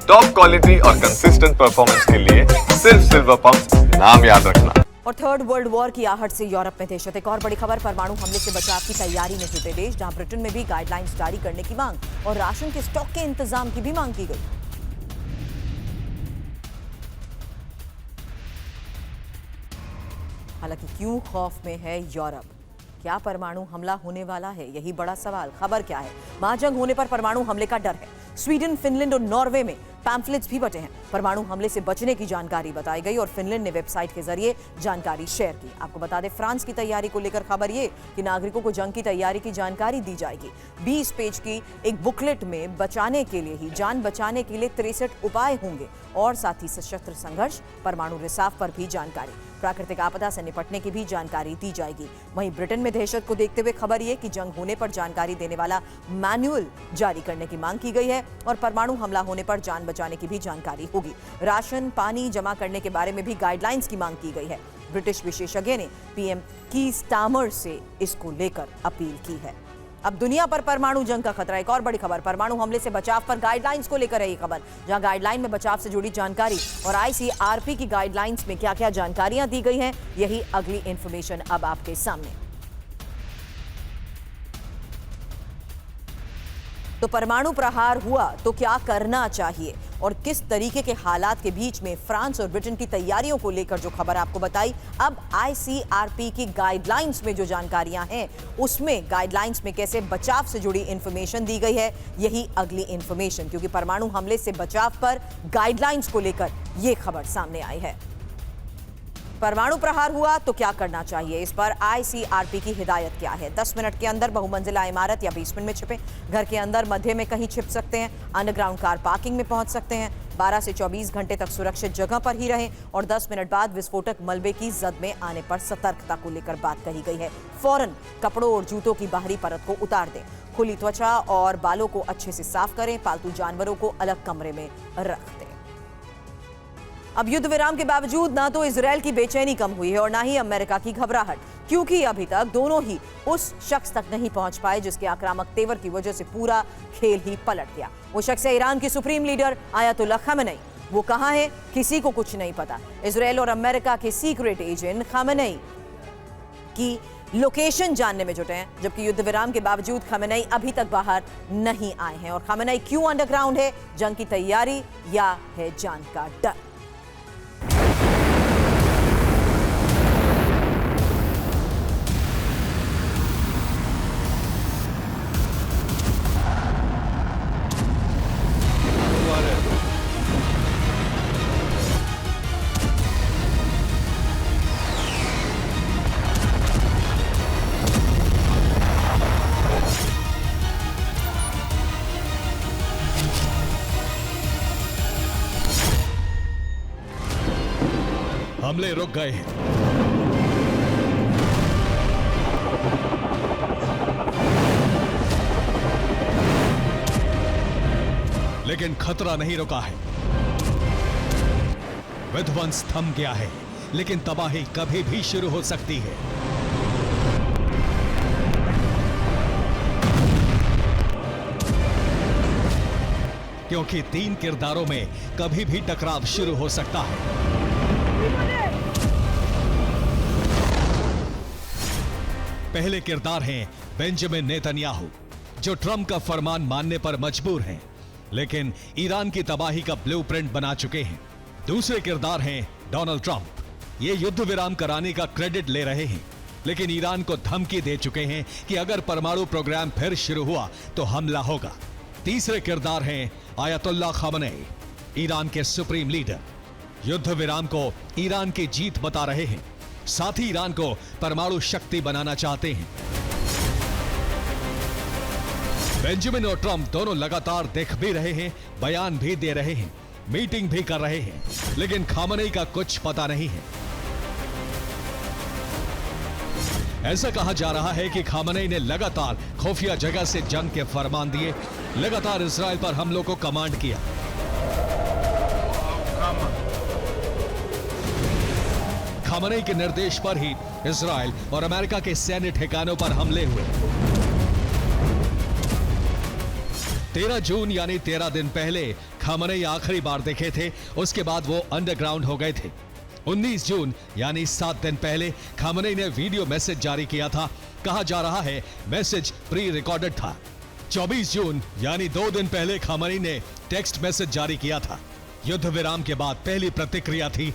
Top quality और consistent performance के लिए सिर्फ सिल्वर पंप नाम याद रखना। और थर्ड वर्ल्ड वॉर की आहट से यूरोप में दहशत। एक और बड़ी खबर, परमाणु हमले से बचाव की तैयारी में जुटे देश, जहां ब्रिटेन में भी गाइडलाइंस जारी करने की मांग और राशन के स्टॉक के इंतजाम की भी मांग की गई। हालांकि क्यों खौफ में है यूरोप? क्या परमाणु हमला होने वाला है? यही बड़ा सवाल। खबर क्या है? महाजंग होने पर परमाणु हमले का डर है। स्वीडन, फिनलैंड और नॉर्वे में पैम्फलेट्स भी बटे हैं। परमाणु हमले से बचने की जानकारी बताई गई और फिनलैंड ने वेबसाइट के जरिए जानकारी शेयर की। आपको बता दें, फ्रांस की तैयारी को लेकर खबर ये कि नागरिकों को जंग की तैयारी की जानकारी दी जाएगी। 20 पेज की एक बुकलेट में बचाने के लिए ही, जान बचाने के लिए 63 उपाय होंगे और साथ ही सशस्त्र संघर्ष, परमाणु रिसाव पर भी जानकारी, प्राकृतिक आपदा से निपटने की भी जानकारी दी जाएगी। वहीं ब्रिटेन में दहशत को देखते हुए खबर ये कि जंग होने पर जानकारी देने वाला मैनुअल जारी करने की मांग की गई है और परमाणु हमला होने पर जान बचाने की भी जानकारी होगी। राशन पानी जमा करने के बारे में भी गाइडलाइंस की मांग की गई है। ब्रिटिश विशेषज्ञ ने पीएम की स्टार्मर से इसको लेकर अपील की है। अब दुनिया पर परमाणु जंग का खतरा। एक और बड़ी खबर, परमाणु हमले से बचाव पर गाइडलाइंस को लेकर है ये खबर, जहां गाइडलाइन में बचाव से जुड़ी जानकारी और आईसीआरपी की गाइडलाइंस में क्या क्या जानकारियां दी गई हैं, यही अगली इंफॉर्मेशन अब आपके सामने। तो परमाणु प्रहार हुआ तो क्या करना चाहिए और किस तरीके के हालात के बीच में फ्रांस और ब्रिटेन की तैयारियों को लेकर जो खबर आपको बताई, अब आईसीआरपी की गाइडलाइंस में जो जानकारियां हैं उसमें गाइडलाइंस में कैसे बचाव से जुड़ी इंफॉर्मेशन दी गई है, यही अगली इंफॉर्मेशन, क्योंकि परमाणु हमले से बचाव पर गाइडलाइंस को लेकर यह खबर सामने आई है। परमाणु प्रहार हुआ तो क्या करना चाहिए, इस पर आईसीआरपी की हिदायत क्या है? 10 मिनट के अंदर बहुमंजिला इमारत या बेसमेंट में छिपे, घर के अंदर मध्य में कहीं छिप सकते हैं, अंडरग्राउंड कार पार्किंग में पहुंच सकते हैं, 12 से 24 घंटे तक सुरक्षित जगह पर ही रहें और 10 मिनट बाद विस्फोटक मलबे की जद में आने पर सतर्कता को लेकर बात कही गई है। फौरन कपड़ों और जूतों की बाहरी परत को उतार दें, खुली त्वचा और बालों को अच्छे से साफ करें, पालतू जानवरों को अलग कमरे में रख दें। अब युद्ध विराम के बावजूद ना तो इजरायल की बेचैनी कम हुई है और ना ही अमेरिका की घबराहट, क्योंकि अभी तक दोनों ही उस शख्स तक नहीं पहुंच पाए जिसके आक्रामक तेवर की वजह से पूरा खेल ही पलट गया। वो शख्स है ईरान की सुप्रीम लीडर आयतुल्लाह खामेनेई। वो कहां है, किसी को कुछ नहीं पता। इजरायल और अमेरिका के सीक्रेट एजेंट खामेनेई की लोकेशन जानने में जुटे हैं, जबकि युद्ध विराम के बावजूद खामेनेई अभी तक बाहर नहीं आए हैं। और खामेनेई क्यों अंडरग्राउंड है? जंग की तैयारी या है जान का डर? हमले रुक गए हैं। लेकिन खतरा नहीं रुका है। विध्वंस थम गया है, लेकिन तबाही कभी भी शुरू हो सकती है। क्योंकि 3 किरदारों में कभी भी टकराव शुरू हो सकता है। पहले किरदार हैं बेंजामिन नेतन्याहू, जो ट्रंप का फरमान मानने पर मजबूर हैं, लेकिन ईरान की तबाही का ब्लूप्रिंट बना चुके हैं। दूसरे किरदार हैं डोनाल्ड ट्रंप। ये युद्ध विराम कराने का क्रेडिट ले रहे हैं, लेकिन ईरान को धमकी दे चुके हैं कि अगर परमाणु प्रोग्राम फिर शुरू हुआ तो हमला होगा। तीसरे किरदार हैं आयतुल्लाह खामेनेई, ईरान के सुप्रीम लीडर। युद्ध विराम को ईरान की जीत बता रहे हैं, साथ ही ईरान को परमाणु शक्ति बनाना चाहते हैं। बेंजामिन और ट्रंप दोनों लगातार देख भी रहे हैं, बयान भी दे रहे हैं, मीटिंग भी कर रहे हैं, लेकिन खामेनेई का कुछ पता नहीं है। ऐसा कहा जा रहा है कि खामेनेई ने लगातार खुफिया जगह से जंग के फरमान दिए, लगातार इजराइल पर हमलों को कमांड किया। खामेनेई के निर्देश पर ही इजराइल और अमेरिका के सैन्य ठिकानों पर हमले हुए। 13 जून यानी 13 दिन पहले खामनेई आखिरी बार देखे थे, उसके बाद वो अंडरग्राउंड हो गए थे। 19 जून यानी 7 दिन पहले खामनेई ने वीडियो मैसेज जारी किया था। कहा जा रहा है मैसेज प्री रिकॉर्डेड था। 24 जून यानी 2 दिन पहले खामनेई ने टेक्स्ट मैसेज जारी किया था। युद्ध विराम के बाद पहली प्रतिक्रिया थी।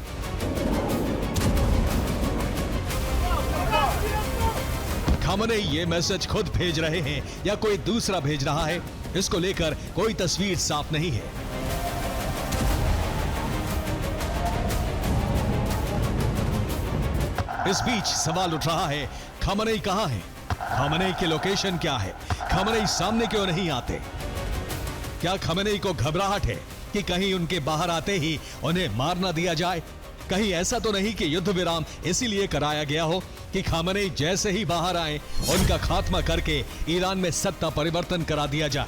खामनेई ये मैसेज खुद भेज रहे हैं या कोई दूसरा भेज रहा है, इसको लेकर कोई तस्वीर साफ नहीं है। इस बीच सवाल उठ रहा है, खामनेई कहां है? खामनेई की लोकेशन क्या है? खामनेई सामने क्यों नहीं आते? क्या खामनेई को घबराहट है कि कहीं उनके बाहर आते ही उन्हें मार ना दिया जाए? कहीं ऐसा तो नहीं कि युद्ध विराम इसीलिए कराया गया हो कि खामनेई जैसे ही बाहर आए उनका खात्मा करके ईरान में सत्ता परिवर्तन करा दिया जाए?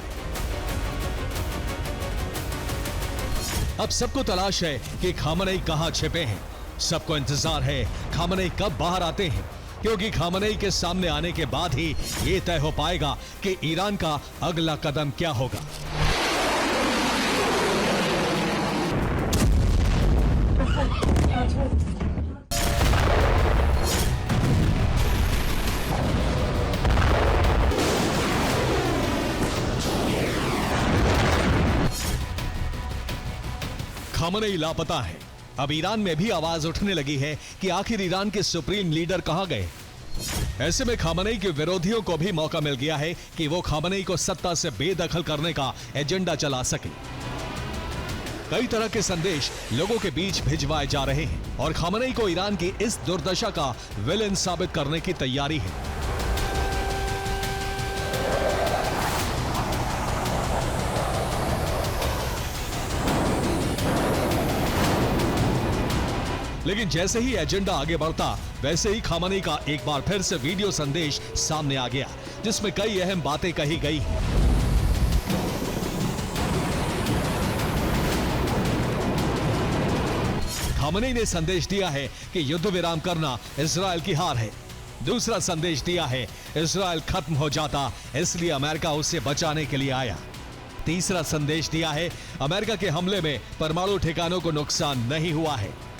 अब सबको तलाश है कि खामनेई कहां छिपे हैं। सबको इंतजार है खामनेई कब बाहर आते हैं, क्योंकि खामनेई के सामने आने के बाद ही यह तय हो पाएगा कि ईरान का अगला कदम क्या होगा। खामनेई लापता है। अब ईरान में भी आवाज उठने लगी है कि आखिर ईरान के सुप्रीम लीडर कहां गए। ऐसे में खामनेई के विरोधियों को भी मौका मिल गया है कि वो खामनेई को सत्ता से बेदखल करने का एजेंडा चला सके। कई तरह के संदेश लोगों के बीच भिजवाए जा रहे हैं और खामनेई को ईरान की इस दुर्दशा का विलेन साबित करने की तैयारी है। लेकिन जैसे ही एजेंडा आगे बढ़ता, वैसे ही खामनेई का एक बार फिर से वीडियो संदेश सामने आ गया, जिसमें कई अहम बातें कही गई हैं। खामनेई ने संदेश दिया है कि युद्ध विराम करना इजराइल की हार है। दूसरा संदेश दिया है इजराइल खत्म हो जाता, इसलिए अमेरिका उसे बचाने के लिए आया। तीसरा संदेश दिया है अमेरिका के हमले में परमाणु ठिकानों को नुकसान नहीं हुआ है।